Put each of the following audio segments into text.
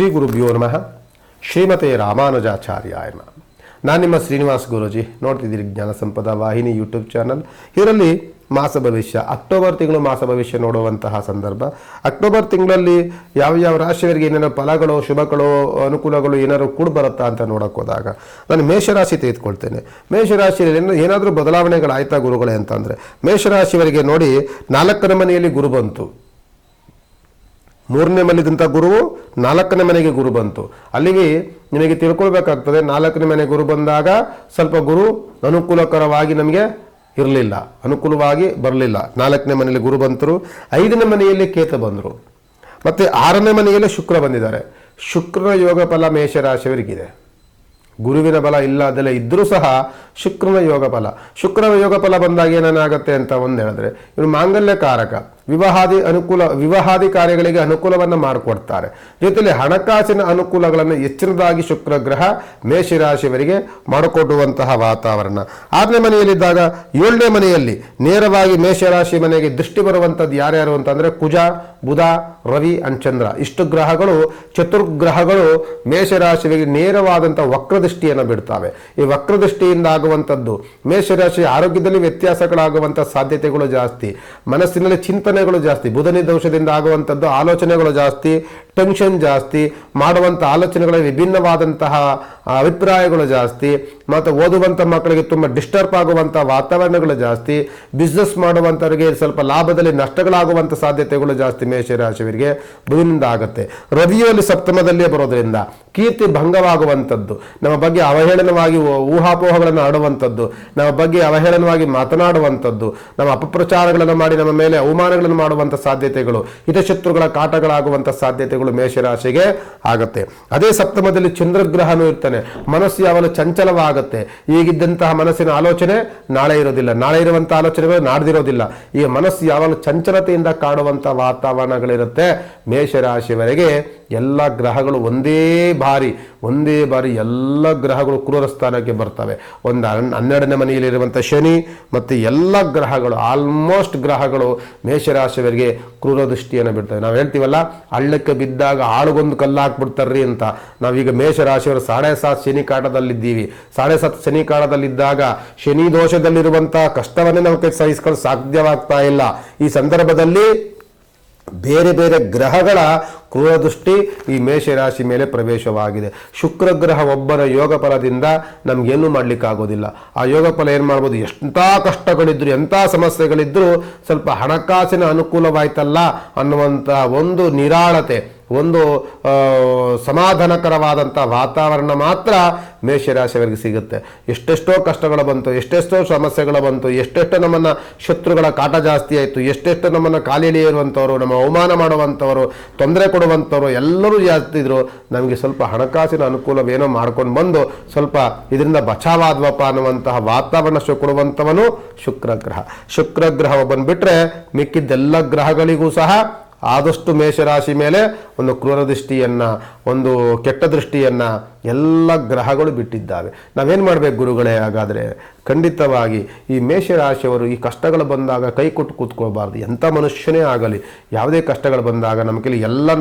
ಶ್ರೀ ಗುರುಭ್ಯೋ ನಮಃ. ಶ್ರೀಮತೆ ರಾಮಾನುಜಾಚಾರ್ಯಾಯ ನಮಃ. ನಾನು ನಿಮ್ಮ ಶ್ರೀನಿವಾಸ್ ಗುರೂಜಿ. ನೋಡ್ತಿದ್ದೀರಿ ಜ್ಞಾನ ಸಂಪದ ವಾಹಿನಿ ಯೂಟ್ಯೂಬ್ ಚಾನಲ್. ಇದರಲ್ಲಿ ಮಾಸ ಭವಿಷ್ಯ, ಅಕ್ಟೋಬರ್ ತಿಂಗಳು ಮಾಸ ಭವಿಷ್ಯ ನೋಡುವಂತಹ ಸಂದರ್ಭ. ಅಕ್ಟೋಬರ್ ತಿಂಗಳಲ್ಲಿ ಯಾವ ರಾಶಿಯವರಿಗೆ ಏನೇನೋ ಫಲಗಳು, ಶುಭಗಳು, ಅನುಕೂಲಗಳು ಏನಾದ್ರು ಕೂಡ ಬರುತ್ತಾ ಅಂತ ನೋಡೋಕೆ ಹೋದಾಗ ನಾನು ಮೇಷರಾಶಿ ತೆಗೆದುಕೊಳ್ತೇನೆ. ಮೇಷರಾಶಿಯಲ್ಲಿ ಏನಾದರೂ ಬದಲಾವಣೆಗಳಾಯ್ತಾ ಗುರುಗಳೇ ಅಂತಂದರೆ, ಮೇಷರಾಶಿಯವರಿಗೆ ನೋಡಿ 4ನೇ ಮನೆಯಲ್ಲಿ ಗುರು ಬಂತು. 3ನೇ ಮನೆಗಿಂತ ಗುರು 4ನೇ ಮನೆಗೆ ಗುರು ಬಂತು. ಅಲ್ಲಿಗೆ ನಿಮಗೆ ತಿಳ್ಕೊಳ್ಬೇಕಾಗ್ತದೆ, 4ನೇ ಮನೆ ಗುರು ಬಂದಾಗ ಸ್ವಲ್ಪ ಗುರು ಅನುಕೂಲಕರವಾಗಿ ನಮಗೆ ಇರಲಿಲ್ಲ, ಅನುಕೂಲವಾಗಿ ಬರಲಿಲ್ಲ. 4ನೇ ಮನೆಯಲ್ಲಿ ಗುರು ಬಂತರು, 5ನೇ ಮನೆಯಲ್ಲಿ ಕೇತು ಬಂದರು, ಮತ್ತು 6ನೇ ಮನೆಯಲ್ಲಿ ಶುಕ್ರ ಬಂದಿದ್ದಾರೆ. ಶುಕ್ರನ ಯೋಗ ಫಲ ಮೇಷರಾಶಿಯವರಿಗಿದೆ. ಗುರುವಿನ ಬಲ ಇಲ್ಲದಲ್ಲೇ ಇದ್ದರೂ ಸಹ ಶುಕ್ರನ ಯೋಗ ಫಲ. ಶುಕ್ರನ ಯೋಗ ಫಲ ಬಂದಾಗ ಏನಾಗುತ್ತೆ ಅಂತ ಒಂದು ಹೇಳಿದ್ರೆ, ಇವರು ಮಾಂಗಲ್ಯ ಕಾರಕ, ವಿವಾಹಾದಿ ಕಾರ್ಯಗಳಿಗೆ ಅನುಕೂಲವನ್ನು ಮಾಡಿಕೊಡ್ತಾರೆ. ಜೊತೆಯಲ್ಲಿ ಹಣಕಾಸಿನ ಅನುಕೂಲಗಳನ್ನು ಹೆಚ್ಚಿನದಾಗಿ ಶುಕ್ರ ಗ್ರಹ ಮೇಷರಾಶಿಯವರಿಗೆ ಮಾಡಿಕೊಡುವಂತಹ ವಾತಾವರಣ. 6ನೇ ಮನೆಯಲ್ಲಿದ್ದಾಗ 7ನೇ ಮನೆಯಲ್ಲಿ ನೇರವಾಗಿ ಮೇಷರಾಶಿ ಮನೆಗೆ ದೃಷ್ಟಿ ಬರುವಂಥದ್ದು ಯಾರ್ಯಾರು ಅಂತಂದರೆ ಕುಜ, ಬುಧ, ರವಿ ಅಂಡ್ ಚಂದ್ರ. ಇಷ್ಟು ಗ್ರಹಗಳು, ಚತುರ್ಗ್ರಹಗಳು ಮೇಷರಾಶಿಯವರಿಗೆ ನೇರವಾದಂಥ ವಕ್ರದೃಷ್ಟಿಯನ್ನು ಬಿಡ್ತವೆ. ಈ ವಕ್ರದೃಷ್ಟಿಯಿಂದ ಆಗುವಂಥದ್ದು ಮೇಷರಾಶಿ ಆರೋಗ್ಯದಲ್ಲಿ ವ್ಯತ್ಯಾಸಗಳಾಗುವಂಥ ಸಾಧ್ಯತೆಗಳು ಜಾಸ್ತಿ, ಮನಸ್ಸಿನಲ್ಲಿ ಚಿಂತನೆಗಳು ಜಾಸ್ತಿ, ಬುಧನಿ ದೋಷದಿಂದ ಆಗುವಂಥದ್ದು ಆಲೋಚನೆಗಳು ಜಾಸ್ತಿ, ಟೆನ್ಷನ್ ಜಾಸ್ತಿ, ಮಾಡುವಂಥ ಆಲೋಚನೆಗಳ ವಿಭಿನ್ನವಾದಂತಹ ಅಭಿಪ್ರಾಯಗಳು ಜಾಸ್ತಿ, ಮತ್ತು ಓದುವಂಥ ಮಕ್ಕಳಿಗೆ ತುಂಬ ಡಿಸ್ಟರ್ಬ್ ಆಗುವಂಥ ವಾತಾವರಣಗಳು ಜಾಸ್ತಿ, ಬಿಸ್ನೆಸ್ ಮಾಡುವಂಥವರಿಗೆ ಸ್ವಲ್ಪ ಲಾಭದಲ್ಲಿ ನಷ್ಟಗಳಾಗುವಂಥ ಸಾಧ್ಯತೆಗಳು ಜಾಸ್ತಿ ಮೇಷರಾಶಿಯವರಿಗೆ ಬುಧನಿಂದ ಆಗುತ್ತೆ. ರವಿಯಲ್ಲಿ ಸಪ್ತಮದಲ್ಲೇ ಬರೋದ್ರಿಂದ ಕೀರ್ತಿ ಭಂಗವಾಗುವಂಥದ್ದು, ನಮ್ಮ ಬಗ್ಗೆ ಅವಹೇಳನವಾಗಿ ಊಹಾಪೋಹಗಳನ್ನು ಆಡುವಂಥದ್ದು, ನಮ್ಮ ಬಗ್ಗೆ ಅವಹೇಳನವಾಗಿ ಮಾತನಾಡುವಂಥದ್ದು, ನಮ್ಮ ಅಪಪ್ರಚಾರಗಳನ್ನು ಮಾಡಿ ನಮ್ಮ ಮೇಲೆ ಅವಮಾನಗಳನ್ನು ಮಾಡುವಂಥ ಸಾಧ್ಯತೆಗಳು, ಹಿತಶತ್ರುಗಳ ಕಾಟಗಳಾಗುವಂಥ ಸಾಧ್ಯತೆಗಳು ಮೇಷರಾಶಿಗೆ ಆಗುತ್ತೆ. ಅದೇ ಸಪ್ತಮದಲ್ಲಿ ಚಂದ್ರಗ್ರಹನೂ ಇರ್ತಾನೆ. ಮನಸ್ಸು ಯಾವಲು ಚಂಚಲವಾಗುತ್ತೆ. ಈಗಿದ್ದಂತಹ ಮನಸ್ಸಿನ ಆಲೋಚನೆ ನಾಳೆ ಇರೋದಿಲ್ಲ, ನಾಳೆ ಇರುವಂತಹ ಆಲೋಚನೆಗಳು ನಾಡ್ದಿರೋದಿಲ್ಲ. ಈ ಮನಸ್ಸು ಯಾವಲು ಚಂಚಲತೆಯಿಂದ ಕಾಡುವಂಥ ವಾತಾವರಣಗಳಿರುತ್ತೆ ಮೇಷರಾಶಿಯವರೆಗೆ. ಎಲ್ಲ ಗ್ರಹಗಳು ಒಂದೇ ಬಾರಿ ಎಲ್ಲ ಗ್ರಹಗಳು ಕ್ರೂರ ಸ್ಥಾನಕ್ಕೆ ಬರ್ತವೆ. 12ನೇ ಮನೆಯಲ್ಲಿರುವಂಥ ಶನಿ ಮತ್ತು ಎಲ್ಲ ಗ್ರಹಗಳು, ಆಲ್ಮೋಸ್ಟ್ ಗ್ರಹಗಳು ಮೇಷರಾಶಿಯವರಿಗೆ ಕ್ರೂರ ದೃಷ್ಟಿಯನ್ನು ಬಿಡ್ತವೆ. ನಾವು ಹೇಳ್ತೀವಲ್ಲ, ಹಳ್ಳಕ್ಕೆ ಬಿದ್ದಾಗ ಆಳುಗೊಂದು ಕಲ್ಲು ಹಾಕ್ಬಿಡ್ತಾರ್ರಿ ಅಂತ. ನಾವೀಗ ಮೇಷರಾಶಿಯವರು 7.5 ಶನಿ ಕಾಟದಲ್ಲಿದ್ದೀವಿ. 7.5 ಶನಿ ಕಾಟದಲ್ಲಿದ್ದಾಗ ಶನಿ ದೋಷದಲ್ಲಿರುವಂಥ ಕಷ್ಟವನ್ನೇ ನಾವು ಸಹಿಸ್ಕೊಂಡು ಸಾಧ್ಯವಾಗ್ತಾ ಇಲ್ಲ. ಈ ಸಂದರ್ಭದಲ್ಲಿ ಬೇರೆ ಬೇರೆ ಗ್ರಹಗಳ ಕ್ರೂರ ದೃಷ್ಟಿ ಈ ಮೇಷರಾಶಿ ಮೇಲೆ ಪ್ರವೇಶವಾಗಿದೆ. ಶುಕ್ರ ಗ್ರಹ ಒಬ್ಬರ ಯೋಗ ಫಲದಿಂದ ನಮಗೇನು ಮಾಡಲಿಕ್ಕಾಗೋದಿಲ್ಲ. ಆ ಯೋಗ ಫಲ ಏನು ಮಾಡ್ಬೋದು, ಎಂಥ ಕಷ್ಟಗಳಿದ್ರು, ಎಂಥ ಸಮಸ್ಯೆಗಳಿದ್ದರೂ ಸ್ವಲ್ಪ ಹಣಕಾಸಿನ ಅನುಕೂಲವಾಯ್ತಲ್ಲ ಅನ್ನುವಂಥ ಒಂದು ನಿರಾಳತೆ, ಒಂದು ಸಮಾಧಾನಕರವಾದಂಥ ವಾತಾವರಣ ಮಾತ್ರ ಮೇಷರಾಶಿಯವರಿಗೆ ಸಿಗುತ್ತೆ. ಎಷ್ಟೆಷ್ಟೋ ಕಷ್ಟಗಳು ಬಂತು, ಎಷ್ಟೆಷ್ಟೋ ಸಮಸ್ಯೆಗಳು ಬಂತು, ಎಷ್ಟೆಷ್ಟೋ ನಮ್ಮನ್ನು ಶತ್ರುಗಳ ಕಾಟ ಜಾಸ್ತಿ ಆಯಿತು, ಎಷ್ಟೆಷ್ಟೋ ನಮ್ಮನ್ನು ಕಾಲಿಲಿ ಇರುವಂಥವ್ರು, ನಮ್ಮ ಅವಮಾನ ಮಾಡುವಂಥವರು, ತೊಂದರೆ ಕೊಡುವಂಥವ್ರು ಎಲ್ಲರೂ ಜಾಸ್ತಿ ಇದ್ರು. ನಮಗೆ ಸ್ವಲ್ಪ ಹಣಕಾಸಿನ ಅನುಕೂಲವೇನೋ ಮಾಡ್ಕೊಂಡು ಬಂದು ಸ್ವಲ್ಪ ಇದರಿಂದ ಬಚಾವಾದ್ವಪ್ಪ ಅನ್ನುವಂತಹ ವಾತಾವರಣ ಕೊಡುವಂಥವನು ಶುಕ್ರ ಗ್ರಹ ಬಂದುಬಿಟ್ರೆ ಮಿಕ್ಕಿದ್ದೆಲ್ಲ ಗ್ರಹಗಳಿಗೂ ಸಹ ಆದಷ್ಟು ಮೇಷರಾಶಿ ಮೇಲೆ ಒಂದು ಕ್ರೂರ ದೃಷ್ಟಿಯನ್ನು, ಒಂದು ಕೆಟ್ಟ ದೃಷ್ಟಿಯನ್ನು ಎಲ್ಲ ಗ್ರಹಗಳು ಬಿಟ್ಟಿದ್ದಾವೆ. ನಾವೇನು ಮಾಡಬೇಕು ಗುರುಗಳೇ? ಹಾಗಾದರೆ ಖಂಡಿತವಾಗಿ ಈ ಮೇಷರಾಶಿಯವರು ಈ ಕಷ್ಟಗಳು ಬಂದಾಗ ಕೈ ಕೊಟ್ಟು ಕೂತ್ಕೊಳ್ಬಾರ್ದು. ಎಂಥ ಮನುಷ್ಯನೇ ಆಗಲಿ, ಯಾವುದೇ ಕಷ್ಟಗಳು ಬಂದಾಗ ನಮ್ಮ ಕೈಲಿ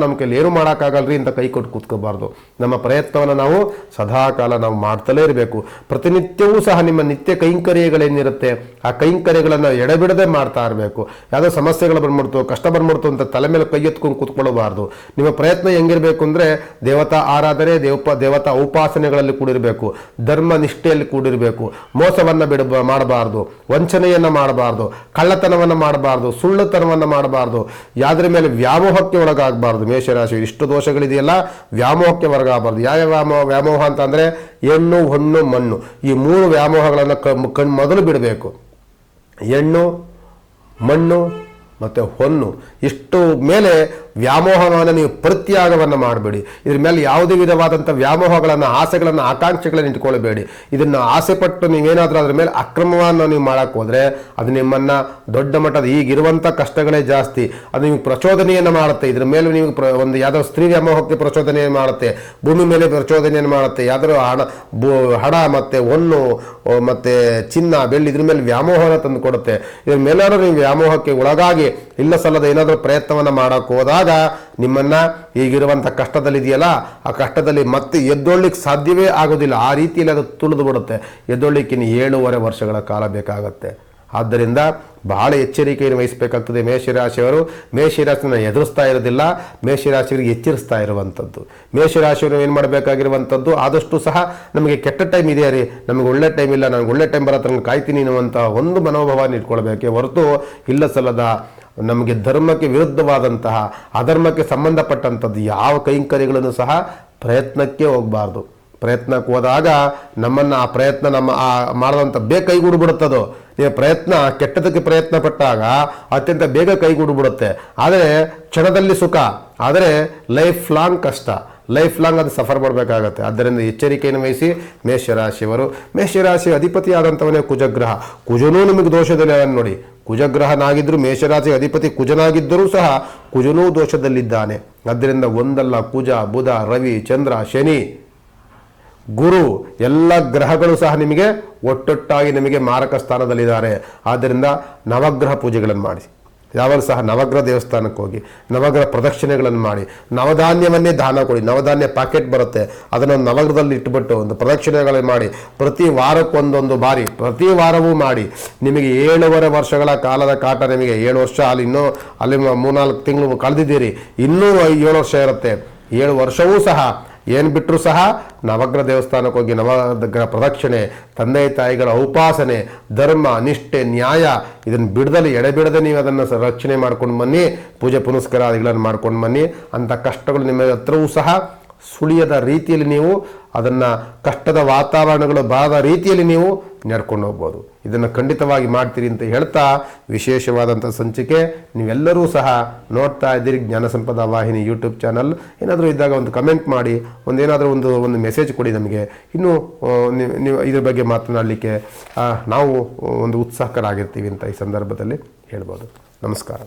ಏನು ಮಾಡೋಕ್ಕಾಗಲ್ರಿ ಅಂತ ಕೈ ಕೊಟ್ಟು ಕೂತ್ಕೋಬಾರ್ದು. ನಮ್ಮ ಪ್ರಯತ್ನವನ್ನು ನಾವು ಸದಾಕಾಲ ನಾವು ಮಾಡ್ತಲೇ ಇರಬೇಕು. ಪ್ರತಿನಿತ್ಯವೂ ಸಹ ನಿಮ್ಮ ನಿತ್ಯ ಕೈಂಕರ್ಯಗಳೇನಿರುತ್ತೆ ಆ ಕೈಂಕರ್ಯಗಳನ್ನು ಎಡೆಬಿಡದೆ ಮಾಡ್ತಾ ಇರಬೇಕು. ಯಾವುದೋ ಸಮಸ್ಯೆಗಳು ಬಂದ್ಬಿಡ್ತು, ಕಷ್ಟ ಬಂದ್ಬಿಡ್ತು ಅಂತ ತಲೆ ಮೇಲೆ ಕೈ ಎತ್ಕೊಂಡು ಕೂತ್ಕೊಳ್ಳಬಾರ್ದು. ನಿಮ್ಮ ಪ್ರಯತ್ನ ಹೆಂಗಿರಬೇಕು ಅಂದರೆ ದೇವತಾ ಆರಾಧನೆ, ದೇವತಾ ಉಪಾಸನೆಗಳಲ್ಲಿ ಕೂಡಿರಬೇಕು, ಧರ್ಮ ನಿಷ್ಠೆಯಲ್ಲಿ ಕೂಡಿರಬೇಕು, ಮೋಸವನ್ನು ಮಾಡಬಾರ್ದು, ವಂಚನೆಯನ್ನು ಮಾಡಬಾರ್ದು, ಕಳ್ಳತನವನ್ನು ಮಾಡಬಾರ್ದು, ಸುಳ್ಳುತನವನ್ನು ಮಾಡಬಾರ್ದು, ಯಾವ್ದ್ರ ಮೇಲೆ ವ್ಯಾಮೋಹಕ್ಕೆ ಒಳಗಾಗಬಾರ್ದು. ಮೇಷರಾಶಿ ಇಷ್ಟು ದೋಷಗಳಿದೆಯಲ್ಲ, ವ್ಯಾಮೋಹಕ್ಕೆ ಒಳಗಾಗಬಾರ್ದು. ಯಾವ ವ್ಯಾಮೋಹ ಅಂತ ಅಂದರೆ ಹೆಣ್ಣು, ಹೊಣ್ಣು, ಮಣ್ಣು, ಈ 3 ವ್ಯಾಮೋಹಗಳನ್ನು ಮೊದಲು ಬಿಡಬೇಕು. ಹೆಣ್ಣು, ಮಣ್ಣು ಮತ್ತು ಹೊನ್ನು, ಇಷ್ಟು ಮೇಲೆ ವ್ಯಾಮೋಹವನ್ನು ನೀವು ಪ್ರತ್ಯಾಗವನ್ನು ಮಾಡಬೇಡಿ. ಇದ್ರ ಮೇಲೆ ಯಾವುದೇ ವಿಧವಾದಂಥ ವ್ಯಾಮೋಹಗಳನ್ನು, ಆಸೆಗಳನ್ನು, ಆಕಾಂಕ್ಷೆಗಳನ್ನು ಇಟ್ಕೊಳ್ಬೇಡಿ. ಇದನ್ನು ಆಸೆ ಪಟ್ಟು ನೀವೇನಾದರೂ ಅದರ ಮೇಲೆ ಅಕ್ರಮವನ್ನು ನೀವು ಮಾಡೋಕ್ಕೆ ಹೋದರೆ ಅದು ನಿಮ್ಮನ್ನು ದೊಡ್ಡ ಮಟ್ಟದ ಈಗಿರುವಂಥ ಕಷ್ಟಗಳೇ ಜಾಸ್ತಿ, ಅದು ನಿಮಗೆ ಪ್ರಚೋದನೆಯನ್ನು ಮಾಡುತ್ತೆ. ಇದ್ರ ಮೇಲೆ ನೀವು ಒಂದು ಯಾವುದೋ ಸ್ತ್ರೀ ವ್ಯಾಮೋಹಕ್ಕೆ ಪ್ರಚೋದನೆಯನ್ನು ಮಾಡುತ್ತೆ, ಭೂಮಿ ಮೇಲೆ ಪ್ರಚೋದನೆಯನ್ನು ಮಾಡುತ್ತೆ, ಯಾವುದೋ ಹಣ ಮತ್ತು ಹೊನ್ನು ಮತ್ತು ಚಿನ್ನ, ಬೆಳ್ಳಿ ಇದ್ರ ಮೇಲೆ ವ್ಯಾಮೋಹನ ತಂದು ಕೊಡುತ್ತೆ. ಇದ್ರ ಮೇಲಾದ್ರೂ ನೀವು ವ್ಯಾಮೋಹಕ್ಕೆ ಒಳಗಾಗಿ ಇಲ್ಲ ಸಲ್ಲದ ಏನಾದರೂ ಪ್ರಯತ್ನವನ್ನು ಮಾಡೋಕ್ಕೆ ಹೋದಾಗ ನಿಮ್ಮನ್ನು ಈಗಿರುವಂಥ ಕಷ್ಟದಲ್ಲಿದೆಯಲ್ಲ ಆ ಕಷ್ಟದಲ್ಲಿ ಮತ್ತೆ ಎದ್ದೊಳ್ಳಿಕ್ಕೆ ಸಾಧ್ಯವೇ ಆಗೋದಿಲ್ಲ. ಆ ರೀತಿಯಲ್ಲಿ ಅದು ತುಳಿದು ಬಿಡುತ್ತೆ. ಎದ್ದೊಳ್ಳಿಕ್ಕೆ 7.5 ವರ್ಷಗಳ ಕಾಲ ಬೇಕಾಗತ್ತೆ. ಆದ್ದರಿಂದ ಬಹಳ ಎಚ್ಚರಿಕೆಯನ್ನು ವಹಿಸಬೇಕಾಗ್ತದೆ. ಮೇಷರಾಶಿಯವರು ಮೇಷರಾಶಿನ ಎದುರಿಸ್ತಾ ಇರೋದಿಲ್ಲ, ಮೇಷರಾಶಿಯವರಿಗೆ ಎಚ್ಚರಿಸ್ತಾ ಇರುವಂಥದ್ದು. ಮೇಷರಾಶಿಯವರು ಏನು ಮಾಡಬೇಕಾಗಿರುವಂಥದ್ದು, ಆದಷ್ಟು ಸಹ ನಮಗೆ ಕೆಟ್ಟ ಟೈಮ್ ಇದೆಯಾ ರೀ, ನಮಗೆ ಒಳ್ಳೆ ಟೈಮ್ ಇಲ್ಲ, ನನಗೆ ಒಳ್ಳೆ ಟೈಮ್ ಬರೋ ತನಕ ಕಾಯ್ತೀನಿ ಅನ್ನುವಂಥ ಒಂದು ಮನೋಭಾವನ ಇಟ್ಕೊಳ್ಬೇಕೆ ಹೊರತು ಇಲ್ಲ ಸಲ್ಲದ ನಮಗೆ ಧರ್ಮಕ್ಕೆ ವಿರುದ್ಧವಾದಂತಹ ಅಧರ್ಮಕ್ಕೆ ಸಂಬಂಧಪಟ್ಟಂಥದ್ದು ಯಾವ ಕೈಂಕರ್ಯಗಳನ್ನು ಸಹ ಪ್ರಯತ್ನಕ್ಕೆ ಹೋಗಬಾರ್ದು. ಪ್ರಯತ್ನಕ್ಕೆ ಹೋದಾಗ ನಮ್ಮನ್ನು ಆ ಪ್ರಯತ್ನ ನಮ್ಮ ಮಾಡಿದಂಥ ಬೇಗ ಕೈಗೂಡು ಬಿಡುತ್ತದೋ. ನೀವು ಪ್ರಯತ್ನ ಕೆಟ್ಟದಕ್ಕೆ ಪ್ರಯತ್ನ ಪಟ್ಟಾಗ ಅತ್ಯಂತ ಬೇಗ ಕೈಗೂಡು ಬಿಡುತ್ತೆ. ಆದರೆ ಕ್ಷಣದಲ್ಲಿ ಸುಖ, ಆದರೆ ಲೈಫ್ ಲಾಂಗ್ ಕಷ್ಟ, ಲೈಫ್ ಲಾಂಗ್ ಅದು ಸಫರ್ ಮಾಡಬೇಕಾಗತ್ತೆ. ಆದ್ದರಿಂದ ಎಚ್ಚರಿಕೆಯನ್ನು ವಹಿಸಿ ಮೇಷರಾಶಿಯವರು. ಮೇಷರಾಶಿ ಅಧಿಪತಿ ಆದಂಥವನೇ ಕುಜಗ್ರಹ. ಕುಜನೂ ನಿಮಗೆ ದೋಷದಲ್ಲಿ ನೋಡಿ, ಕುಜಗ್ರಹನಾಗಿದ್ದರೂ ಮೇಷರಾಶಿ ಅಧಿಪತಿ ಕುಜನಾಗಿದ್ದರೂ ಸಹ ಕುಜನೂ ದೋಷದಲ್ಲಿದ್ದಾನೆ. ಆದ್ದರಿಂದ ಒಂದಲ್ಲ ಕುಜ, ಬುಧ, ರವಿ, ಚಂದ್ರ, ಶನಿ, ಗುರು ಎಲ್ಲ ಗ್ರಹಗಳು ಸಹ ನಿಮಗೆ ಒಟ್ಟೊಟ್ಟಾಗಿ ನಿಮಗೆ ಮಾರಕ ಸ್ಥಾನದಲ್ಲಿದ್ದಾರೆ. ಆದ್ದರಿಂದ ನವಗ್ರಹ ಪೂಜೆಗಳನ್ನು ಮಾಡಿ, ಯಾವಾಗ ಸಹ ನವಗ್ರಹ ದೇವಸ್ಥಾನಕ್ಕೆ ಹೋಗಿ ನವಗ್ರಹ ಪ್ರದಕ್ಷಿಣೆಗಳನ್ನು ಮಾಡಿ, ನವಧಾನ್ಯವನ್ನೇ ದಾನ ಕೊಡಿ. ನವಧಾನ್ಯ ಪ್ಯಾಕೆಟ್ ಬರುತ್ತೆ, ಅದನ್ನು ನವಗ್ರಹದಲ್ಲಿ ಇಟ್ಬಿಟ್ಟು ಒಂದು ಪ್ರದಕ್ಷಿಣೆಗಳನ್ನು ಮಾಡಿ ಪ್ರತಿ ವಾರಕ್ಕೊಂದೊಂದು ಬಾರಿ ಪ್ರತಿ ವಾರವೂ ಮಾಡಿ. ನಿಮಗೆ 7.5 ವರ್ಷಗಳ ಕಾಲದ ಕಾಟ, ನಿಮಗೆ 7 ವರ್ಷ ಇನ್ನೂ ಅಲ್ಲಿ 3-4 ತಿಂಗಳು ಕಳೆದಿದ್ದೀರಿ, ಇನ್ನೂ 7 ವರ್ಷ ಇರುತ್ತೆ. 7 ವರ್ಷವೂ ಸಹ ಏನು ಬಿಟ್ಟರೂ ಸಹ ನವಗ್ರಹ ದೇವಸ್ಥಾನಕ್ಕೆ ಹೋಗಿ ನವಗ್ರಹ ಪ್ರದಕ್ಷಿಣೆ, ತಂದೆ ತಾಯಿಗಳ ಉಪಾಸನೆ, ಧರ್ಮ, ನಿಷ್ಠೆ, ನ್ಯಾಯ ಇದನ್ನು ಬಿಡದಲ್ಲಿ ಎಡೆಬಿಡದೆ ನೀವು ಅದನ್ನು ರಕ್ಷಣೆ ಮಾಡ್ಕೊಂಡು ಬನ್ನಿ. ಪೂಜೆ ಪುನಸ್ಕಾರಾದಿಗಳನ್ನು ಮಾಡ್ಕೊಂಡು ಬನ್ನಿ. ಅಂಥ ಕಷ್ಟಗಳು ನಿಮ್ಮ ಹತ್ರವೂ ಸಹ ಸುಳಿಯದ ರೀತಿಯಲ್ಲಿ ನೀವು ಅದನ್ನು ಕಷ್ಟದ ವಾತಾವರಣಗಳು ಬಾರದ ರೀತಿಯಲ್ಲಿ ನೀವು ನಡ್ಕೊಂಡು ಹೋಗ್ಬೋದು. ಇದನ್ನು ಖಂಡಿತವಾಗಿ ಮಾಡ್ತೀರಿ ಅಂತ ಹೇಳ್ತಾ ವಿಶೇಷವಾದಂಥ ಸಂಚಿಕೆ ನೀವೆಲ್ಲರೂ ಸಹ ನೋಡ್ತಾ ಇದ್ದೀರಿ ಜ್ಞಾನ ಸಂಪದ ವಾಹಿನಿ ಯೂಟ್ಯೂಬ್ ಚಾನಲ್. ಏನಾದರೂ ಇದ್ದಾಗ ಒಂದು ಕಮೆಂಟ್ ಮಾಡಿ, ಒಂದೇನಾದರೂ ಒಂದು ಮೆಸೇಜ್ ಕೊಡಿ ನಮಗೆ. ಇನ್ನೂ ನೀವು ಇದ್ರ ಬಗ್ಗೆ ಮಾತನಾಡಲಿಕ್ಕೆ ನಾವು ಒಂದು ಉತ್ಸಾಹಕರಾಗಿರ್ತೀವಿ ಅಂತ ಈ ಸಂದರ್ಭದಲ್ಲಿ ಹೇಳ್ಬೋದು. ನಮಸ್ಕಾರ.